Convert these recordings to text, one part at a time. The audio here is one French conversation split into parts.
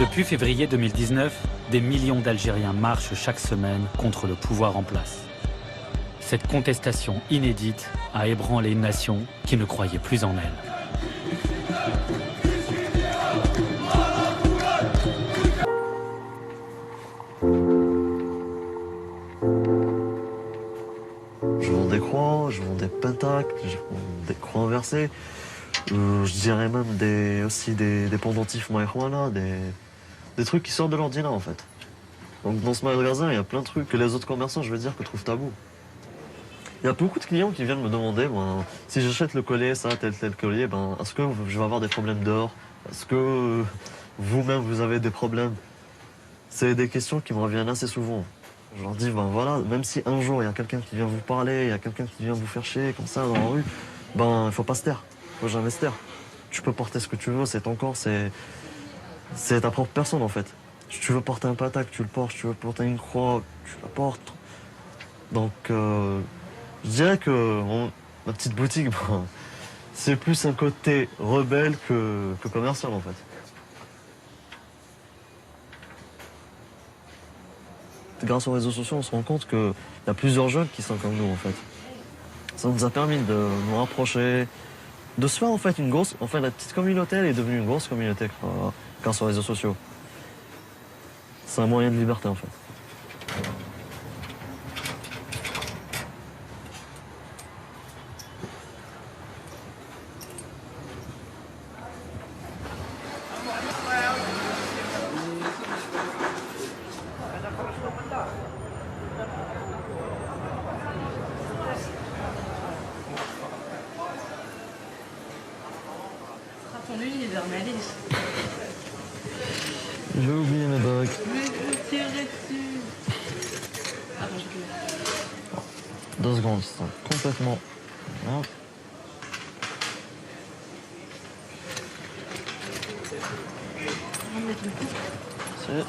Depuis février 2019, des millions d'Algériens marchent chaque semaine contre le pouvoir en place. Cette contestation inédite a ébranlé une nation qui ne croyait plus en elle. Je vends des croix, je vends des pentacles, je vends des croix inversées. Je dirais même aussi des pendentifs marijuana, des trucs qui sortent de l'ordinaire en fait. Donc dans ce magasin, il y a plein de trucs que les autres commerçants, je veux dire, que trouvent tabou. Il y a beaucoup de clients qui viennent me demander, si j'achète le collier, ça, tel collier, est-ce que je vais avoir des problèmes dehors? Est-ce que vous-même, vous avez des problèmes? C'est des questions qui me reviennent assez souvent. Je leur dis, voilà, même si un jour, il y a quelqu'un qui vient vous parler, il y a quelqu'un qui vient vous faire chier, comme ça, dans la rue, il faut pas se taire, il faut jamais se taire. Tu peux porter ce que tu veux, c'est ton corps, c'est ta propre personne, en fait. Si tu veux porter un patac, tu le portes. Si tu veux porter une croix, tu la portes. Donc, je dirais que ma petite boutique, c'est plus un côté rebelle que commercial, en fait. Grâce aux réseaux sociaux, on se rend compte qu'il y a plusieurs jeunes qui sont comme nous, en fait. Ça nous a permis de nous rapprocher, de se faire, en fait, la petite communauté, elle est devenue une grosse communauté grâce aux réseaux sociaux. C'est un moyen de liberté, en fait. Ton univers, mais allez. J'ai oublié mes bagues. Mais vous tirez dessus. Attends, j'ai 2 secondes, c'est complètement... Hop. On va mettre une coupe. C'est...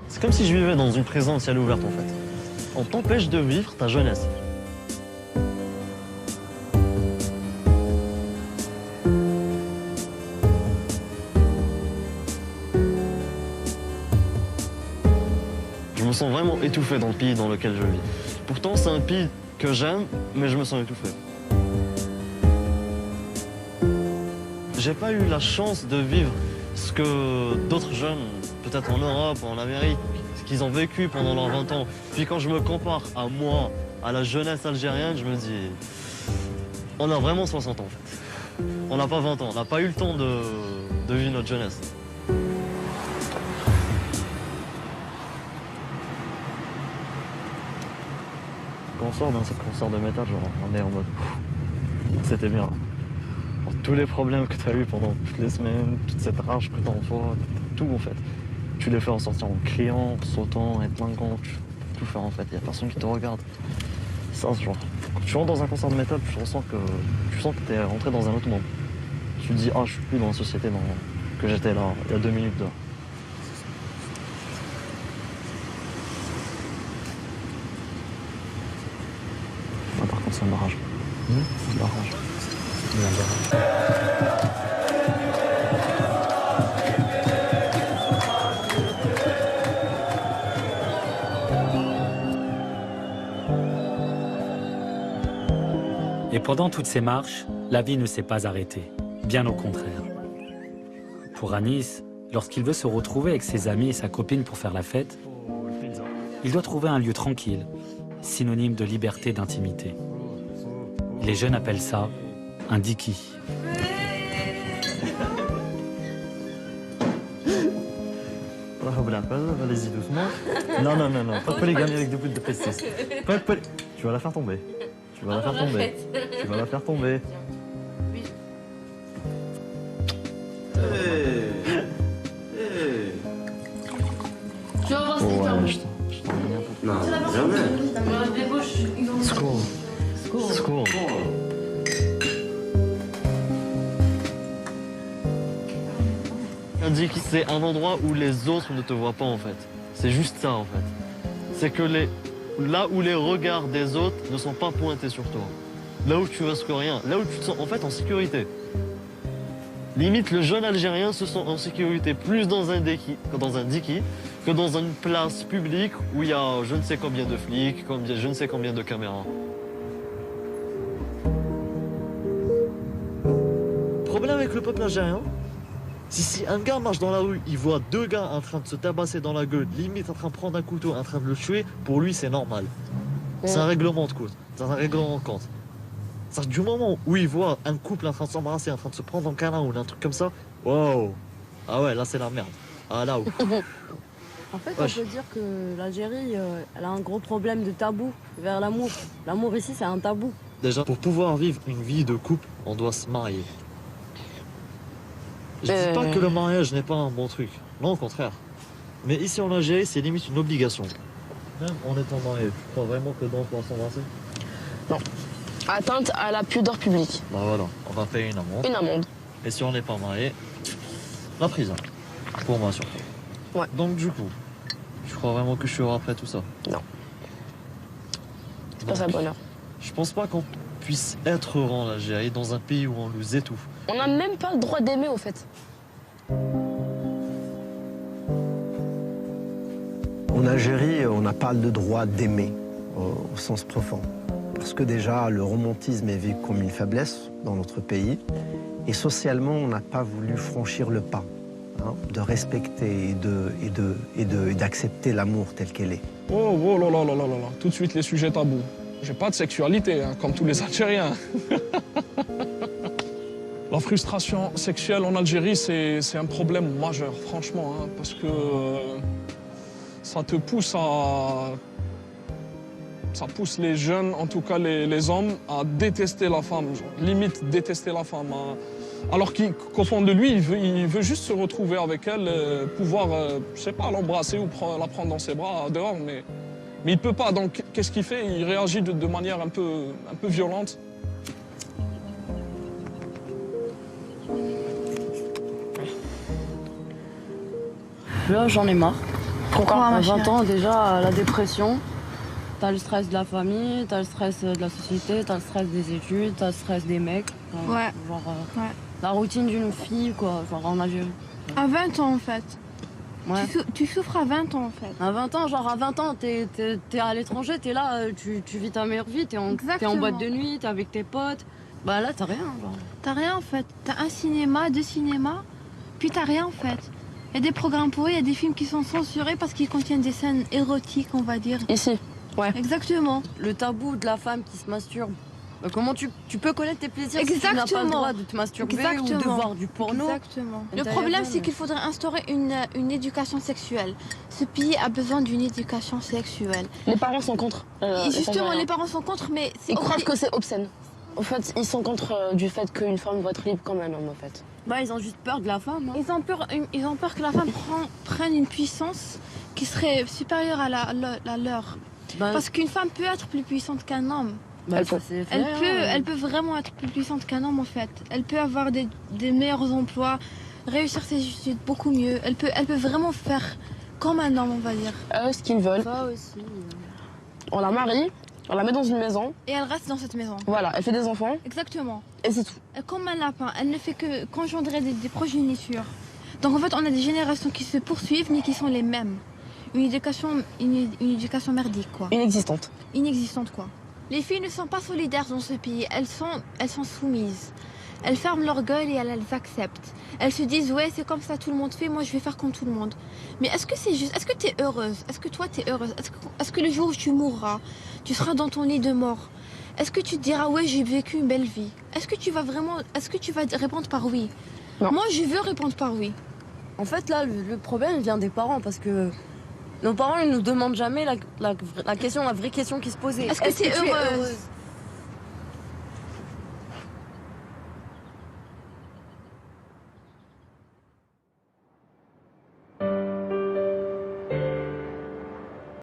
C'est comme si je vivais dans une prison ciel ouvert, en fait. On t'empêche de vivre ta jeunesse. Je me sens vraiment étouffé dans le pays dans lequel je vis. Pourtant, c'est un pays que j'aime, mais je me sens étouffé. J'ai pas eu la chance de vivre ce que d'autres jeunes, peut-être en Europe ou en Amérique, ce qu'ils ont vécu pendant leurs 20 ans. Puis quand je me compare à moi, à la jeunesse algérienne, je me dis, on a vraiment 60 ans en fait. On n'a pas 20 ans, on n'a pas eu le temps de vivre notre jeunesse. Quand on sort d'un concert de métal, genre, on est en mode, c'était bien. Tous les problèmes que tu as eu pendant toutes les semaines, toute cette rage que tu as en toi, tout en fait. Tu les fais en sortir en criant, en sautant, en tlinquant, tu peux tout faire en fait. Il n'y a personne qui te regarde. Ça, genre, quand tu rentres dans un concert de métal, tu sens que tu es rentré dans un autre monde. Tu te dis, ah, je suis plus dans la société que j'étais là, il y a 2 minutes dehors. Ah, par contre, c'est un barrage. Un barrage. Et pendant toutes ces marches, la vie ne s'est pas arrêtée, bien au contraire. Pour Anis, lorsqu'il veut se retrouver avec ses amis et sa copine pour faire la fête, il doit trouver un lieu tranquille, synonyme de liberté et d'intimité. Les jeunes appellent ça un diki. مرحبا problème. Allez-y doucement. Non, non, non, non. Pas de polygamie avec des bouts de pestis. Pas de Tu vas la faire tomber. Tu vas la faire tomber. Tu vas la faire tomber. Tu vas voir ce qu'il Ouais, t'en je t'en reviens pour. Non, Ça jamais. débauche. Secours. Secours. Indique c'est un endroit où les autres ne te voient pas en fait. C'est juste ça en fait. C'est que là où les regards des autres ne sont pas pointés sur toi. Là où tu risques rien. Là où tu te sens en fait en sécurité. Limite, le jeune Algérien se sent en sécurité plus dans un diki que dans une place publique où il y a je ne sais combien de flics, je ne sais combien de caméras. Problème avec le peuple algérien, si un gars marche dans la rue, il voit deux gars en train de se tabasser dans la gueule, limite en train de prendre un couteau, en train de le tuer, pour lui c'est normal. C'est un règlement de compte. C'est un règlement de compte. C'est-à-dire du moment où il voit un couple en train de s'embrasser, en train de se prendre en câlin ou un truc comme ça, wow. Ah ouais, là c'est la merde. Ah là où. En fait, Wesh. on peut dire que l'Algérie, elle a un gros problème de tabou vers l'amour. L'amour ici, c'est un tabou. Déjà, pour pouvoir vivre une vie de couple, on doit se marier. Je dis pas que le mariage n'est pas un bon truc. Non, au contraire. Mais ici en Algérie, c'est limite une obligation. Même en étant marié, tu crois vraiment que dans pour s'embrasser? Atteinte à la pudeur publique. Bah voilà, on va payer une amende. Une amende. Et si on n'est pas marié, la prison. Pour moi surtout. Ouais. Donc du coup, tu crois vraiment que je suis heureux après tout ça? Non. C'est pas ça le bonheur. Je pense pas qu'on puisse être heureux en Algérie dans un pays où on nous étouffe. On n'a même pas le droit d'aimer au fait. En Algérie, on n'a pas le droit d'aimer au sens profond. Parce que déjà, le romantisme est vu comme une faiblesse dans notre pays. Et socialement, on n'a pas voulu franchir le pas de respecter et d'accepter l'amour tel qu'elle est. Oh, oh là là là là là là, tout de suite les sujets tabous. J'ai pas de sexualité, hein, comme tous les Algériens. La frustration sexuelle en Algérie, c'est un problème majeur, franchement, hein, parce que ça te pousse à... Ça pousse les jeunes, en tout cas les hommes, à détester la femme, genre, limite détester la femme. Alors qu'au fond de lui, il veut juste se retrouver avec elle, pouvoir, je sais pas, l'embrasser ou la prendre dans ses bras dehors, mais il peut pas. Donc qu'est-ce qu'il fait? Il réagit de manière un peu violente. Là, j'en ai marre. Pourquoi À 20 ans, déjà, la dépression. T'as le stress de la famille, t'as le stress de la société, t'as le stress des études, t'as le stress des mecs. Ouais. Genre, Ouais. la routine d'une fille, quoi, genre en Algérie. À 20 ans, en fait. Ouais. Tu souffres à 20 ans, en fait. À 20 ans, genre à 20 ans, t'es à l'étranger, t'es là, tu vis ta meilleure vie, t'es en boîte de nuit, t'es avec tes potes. Bah là, t'as rien, genre. T'as rien, en fait. T'as un cinéma, deux cinémas, puis t'as rien, en fait. Il y a des programmes pour eux, il y a des films qui sont censurés parce qu'ils contiennent des scènes érotiques, on va dire. Ici, ouais. Exactement. Le tabou de la femme qui se masturbe. Bah, comment tu peux connaître tes plaisirs si tu n'as pas le Exactement. droit de te masturber ou de voir du porno? Exactement. Le T'as problème, raison, c'est mais- qu'il faudrait instaurer une éducation sexuelle. Ce pays a besoin d'une éducation sexuelle. Les parents sont contre. Et justement, Algériens. les parents sont contre, mais c'est Ils croient que c'est obscène. En fait, ils sont contre du fait qu'une femme doit être libre comme un homme, en fait. Bah, ils ont juste peur de la femme. Hein. Ils ont peur que la femme prenne une puissance qui serait supérieure à la leur. Bah, Parce qu'une femme peut être plus puissante qu'un homme. bah, elle ça, peut. c'est fait, hein. Elle peut vraiment être plus puissante qu'un homme en fait. Elle peut avoir des meilleurs emplois, réussir ses études beaucoup mieux. Elle peut vraiment faire comme un homme, on va dire. Ce qu'ils veulent. Ça aussi. On la marie, on la met dans une maison. Et elle reste dans cette maison. Voilà, elle fait des enfants Exactement. et c'est tout. Comme un lapin, elle ne fait que congendrer des progénitures. Donc en fait, on a des générations qui se poursuivent mais qui sont les mêmes. Une éducation merdique quoi. Inexistante. Inexistante quoi. Les filles ne sont pas solidaires dans ce pays, elles sont soumises. Elles ferment leur gueule et elles acceptent. Elles se disent ouais c'est comme ça tout le monde fait, moi je vais faire comme tout le monde. Mais est-ce que c'est juste, est-ce que tu es heureuse? Est-ce que toi tu es heureuse? Est-ce que le jour où tu mourras, tu seras dans ton lit de mort? Est-ce que tu te diras ouais j'ai vécu une belle vie? Est-ce que tu vas répondre par oui? Non. Moi je veux répondre par oui. En fait, là, le problème il vient des parents parce que nos parents, ils nous demandent jamais la vraie question qui se posait. Est-ce que tu es tu es heureuse?